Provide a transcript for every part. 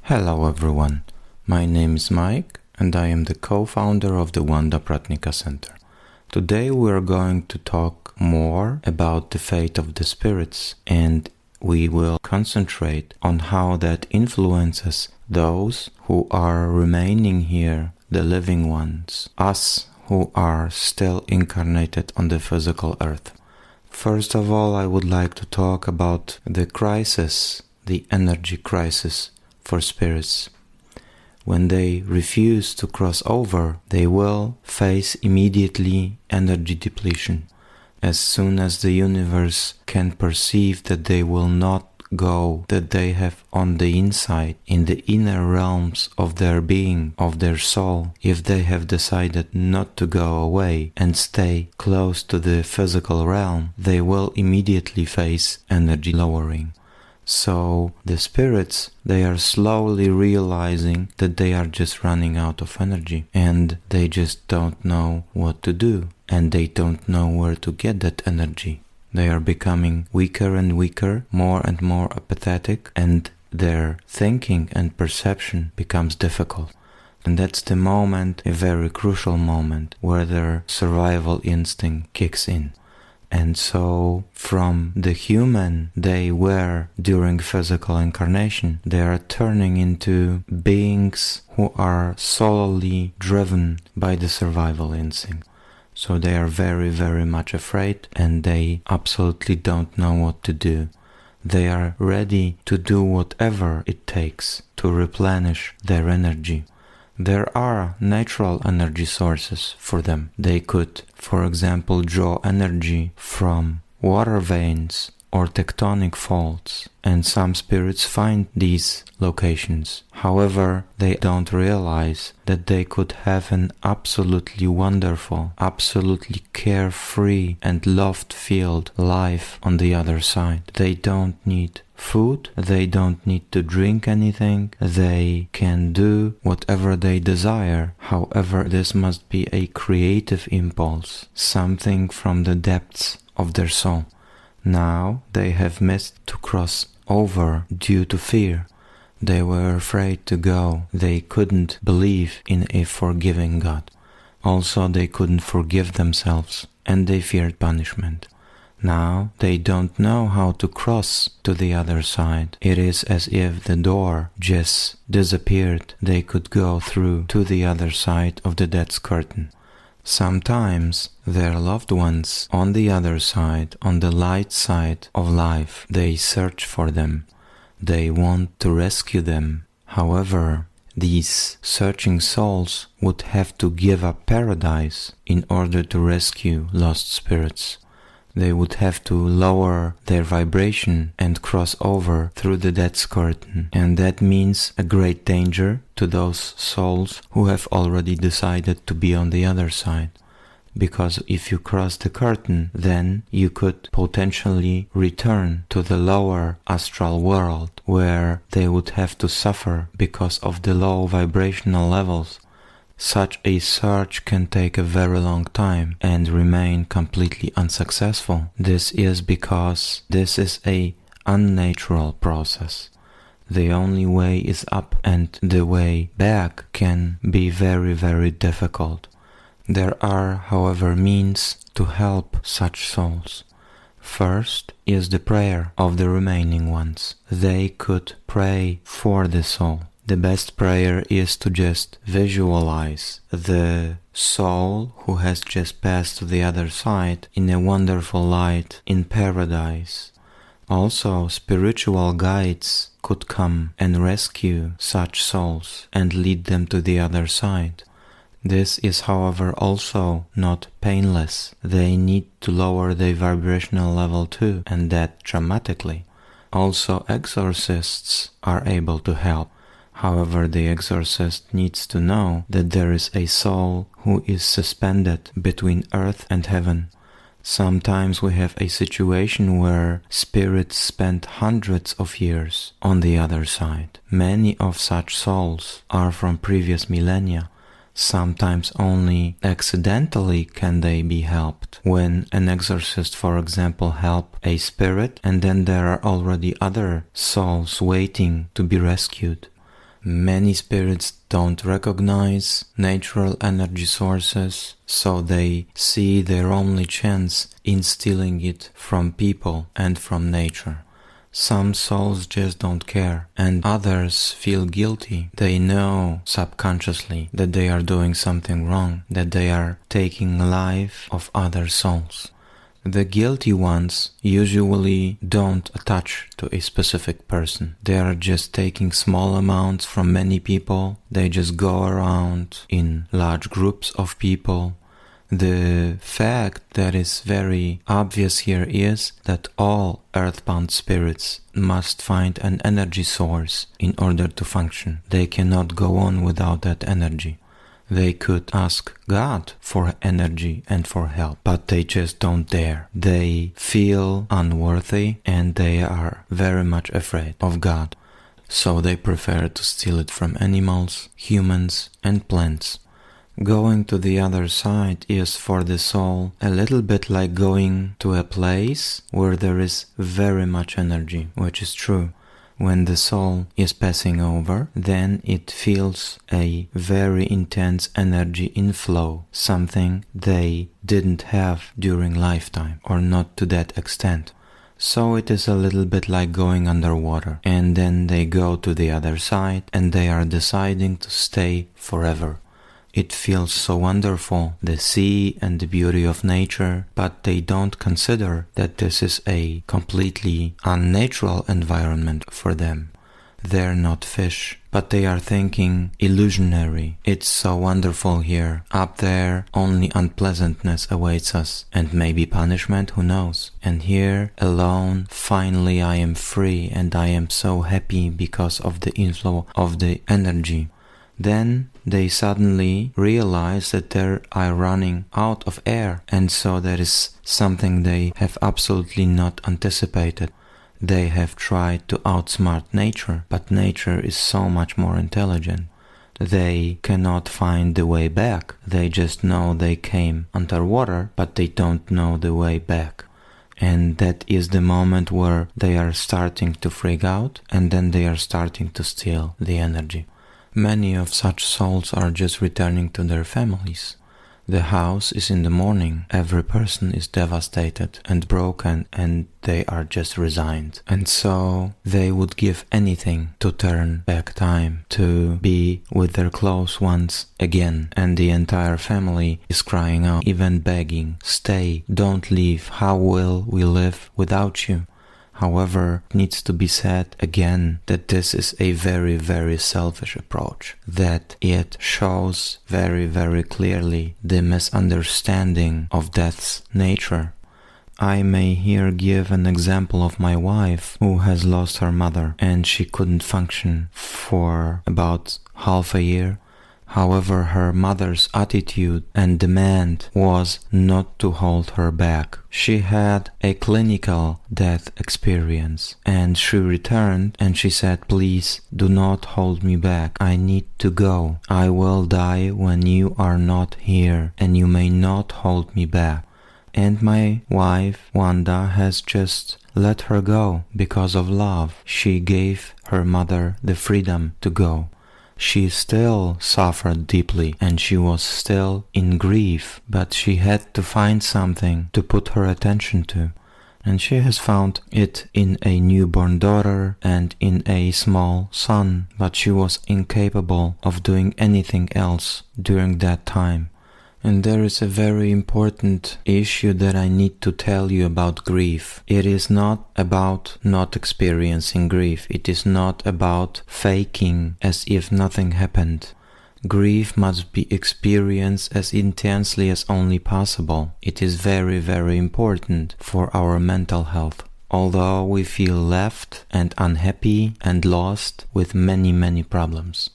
Hello everyone, my name is Mike and I am the co-founder of the Wanda Pratnicka Center. Today we are going to talk more about the fate of the spirits, and we will concentrate on how that influences those who are remaining here, the living ones, us who are still incarnated on the physical earth. First of all, I would like to talk about the crisis, the energy crisis for spirits. When they refuse to cross over, they will face immediately energy depletion. As soon as the universe can perceive that they will not go, that they have on the inside, in the inner realms of their being, of their soul, if they have decided not to go away and stay close to the physical realm, they will immediately face energy lowering. So the spirits, they are slowly realizing that they are just running out of energy and they just don't know what to do and they don't know where to get that energy. They are becoming weaker and weaker, more and more apathetic, and their thinking and perception becomes difficult. And that's the moment, a very crucial moment, where their survival instinct kicks in. And so, from the human they were during physical incarnation, they are turning into beings who are solely driven by the survival instinct. So they are very, very much afraid and they absolutely don't know what to do. They are ready to do whatever it takes to replenish their energy. There are natural energy sources for them. They could, for example, draw energy from water veins or tectonic faults, and some spirits find these locations. However, they don't realize that they could have an absolutely wonderful, absolutely carefree and love-filled life on the other side. They don't need food, they don't need to drink anything, they can do whatever they desire. However, this must be a creative impulse, something from the depths of their soul. Now they have missed to cross over due to fear. They were afraid to go. They couldn't believe in a forgiving God. Also, they couldn't forgive themselves and they feared punishment. Now they don't know how to cross to the other side. It is as if the door just disappeared. They could go through to the other side of the death's curtain. Sometimes their loved ones on the other side, on the light side of life, they search for them. They want to rescue them. However, these searching souls would have to give up paradise in order to rescue lost spirits. They would have to lower their vibration and cross over through the death's curtain. And that means a great danger to those souls who have already decided to be on the other side. Because if you cross the curtain, then you could potentially return to the lower astral world, where they would have to suffer because of the low vibrational levels. Such a search can take a very long time and remain completely unsuccessful. This is because this is an unnatural process. The only way is up, and the way back can be very, very difficult. There are, however, means to help such souls. First is the prayer of the remaining ones. They could pray for the soul. The best prayer is to just visualize the soul who has just passed to the other side in a wonderful light in paradise. Also, spiritual guides could come and rescue such souls and lead them to the other side. This is, however, also not painless. They need to lower their vibrational level too, and that dramatically. Also, exorcists are able to help. However, the exorcist needs to know that there is a soul who is suspended between earth and heaven. Sometimes we have a situation where spirits spend hundreds of years on the other side. Many of such souls are from previous millennia. Sometimes only accidentally can they be helped. When an exorcist, for example, helps a spirit and then there are already other souls waiting to be rescued. Many spirits don't recognize natural energy sources, so they see their only chance in stealing it from people and from nature. Some souls just don't care, and others feel guilty. They know subconsciously that they are doing something wrong, that they are taking life of other souls. The guilty ones usually don't attach to a specific person. They are just taking small amounts from many people. They just go around in large groups of people. The fact that is very obvious here is that all earthbound spirits must find an energy source in order to function. They cannot go on without that energy. They could ask God for energy and for help, but they just don't dare. They feel unworthy and they are very much afraid of God. So they prefer to steal it from animals, humans, and plants. Going to the other side is for the soul a little bit like going to a place where there is very much energy, which is true. When the soul is passing over, then it feels a very intense energy inflow, something they didn't have during lifetime, or not to that extent. So it is a little bit like going underwater, and then they go to the other side and they are deciding to stay forever. It feels so wonderful, the sea and the beauty of nature, but they don't consider that this is a completely unnatural environment for them. They're not fish, but they are thinking illusionary. It's so wonderful here. Up there, only unpleasantness awaits us, and maybe punishment, who knows? And here, alone, finally I am free, and I am so happy because of the inflow of the energy. Then they suddenly realize that they are running out of air, and so that is something they have absolutely not anticipated. They have tried to outsmart nature, but nature is so much more intelligent. They cannot find the way back. They just know they came underwater, but they don't know the way back. And that is the moment where they are starting to freak out, and then they are starting to steal the energy. Many of such souls are just returning to their families. The house is in the mourning. Every person is devastated and broken, and they are just resigned. And so they would give anything to turn back time, to be with their close ones again. And the entire family is crying out, even begging, "Stay, don't leave. How will we live without you?" However, it needs to be said again that this is a very, very selfish approach, that it shows very, very clearly the misunderstanding of death's nature. I may here give an example of my wife who has lost her mother and she couldn't function for about half a year. However, her mother's attitude and demand was not to hold her back. She had a clinical death experience and she returned and she said, "Please do not hold me back. I need to go. I will die when you are not here and you may not hold me back." And my wife, Wanda, has just let her go because of love. She gave her mother the freedom to go. She still suffered deeply and she was still in grief, but she had to find something to put her attention to. And she has found it in a newborn daughter and in a small son, but she was incapable of doing anything else during that time. And there is a very important issue that I need to tell you about grief. It is not about not experiencing grief. It is not about faking as if nothing happened. Grief must be experienced as intensely as only possible. It is very, very important for our mental health. Although we feel left and unhappy and lost with many, many problems.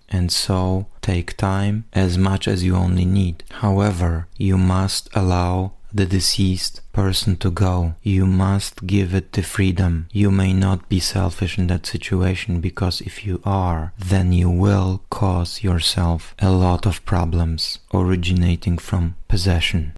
And so take time as much as you only need. However, you must allow the deceased person to go. You must give it the freedom. You may not be selfish in that situation, because if you are, then you will cause yourself a lot of problems originating from possession.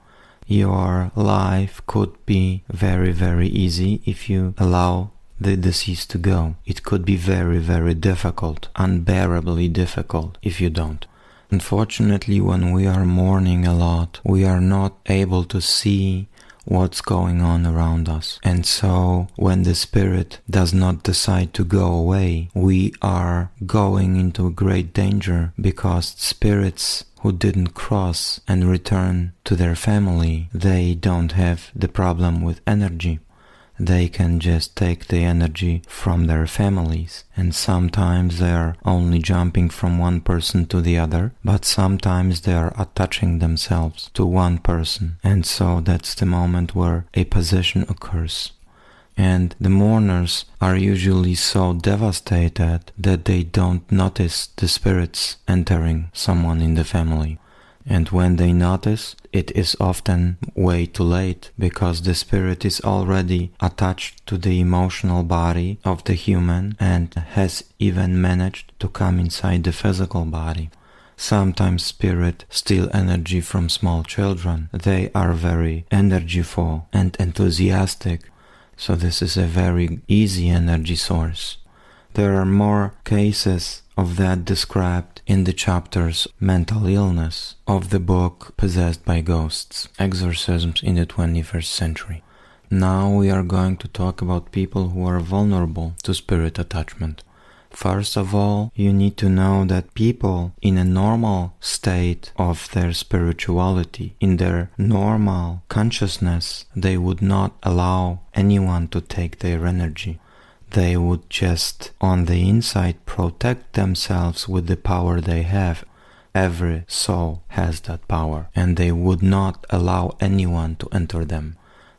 Your life could be very, very easy if you allow the deceased to go. It could be very, very difficult, unbearably difficult if you don't. Unfortunately, when we are mourning a lot, we are not able to see what's going on around us. And so when the spirit does not decide to go away, we are going into great danger, because spirits who didn't cross and return to their family, they don't have the problem with energy. They can just take the energy from their families, and sometimes they are only jumping from one person to the other, but sometimes they are attaching themselves to one person, and so that's the moment where a possession occurs. And the mourners are usually so devastated that they don't notice the spirits entering someone in the family. And when they notice, it is often way too late, because the spirit is already attached to the emotional body of the human and has even managed to come inside the physical body. Sometimes spirit steal energy from small children. They are very energyful and enthusiastic, so this is a very easy energy source. There are more cases of that described in the chapters Mental Illness of the book Possessed by Ghosts, Exorcisms in the 21st Century. Now we are going to talk about people who are vulnerable to spirit attachment. First of all, you need to know that people in a normal state of their spirituality, in their normal consciousness, they would not allow anyone to take their energy. They would just, on the inside, protect themselves with the power they have. Every soul has that power, and they would not allow anyone to enter them.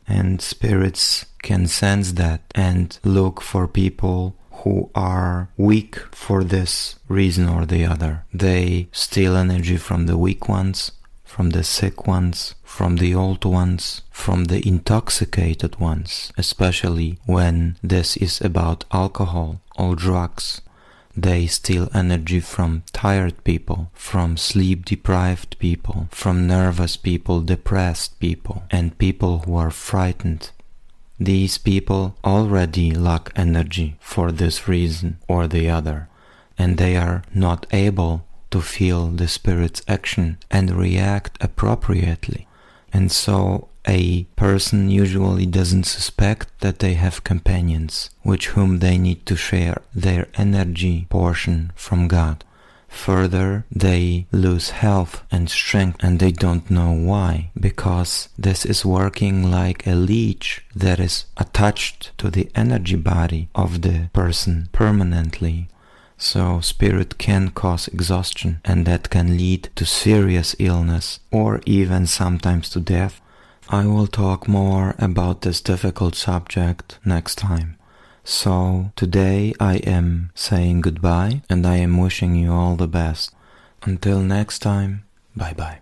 And spirits can sense that and look for people who are weak for this reason or the other. They steal energy from the weak ones, from the sick ones, from the old ones, from the intoxicated ones, especially when this is about alcohol or drugs. They steal energy from tired people, from sleep-deprived people, from nervous people, depressed people, and people who are frightened. These people already lack energy for this reason or the other, and they are not able to feel the spirit's action and react appropriately. And so a person usually doesn't suspect that they have companions with whom they need to share their energy portion from God. Further, they lose health and strength, and they don't know why, because this is working like a leech that is attached to the energy body of the person permanently. So spirit can cause exhaustion, and that can lead to serious illness or even sometimes to death. I will talk more about this difficult subject next time. So today I am saying goodbye, and I am wishing you all the best. Until next time, bye bye.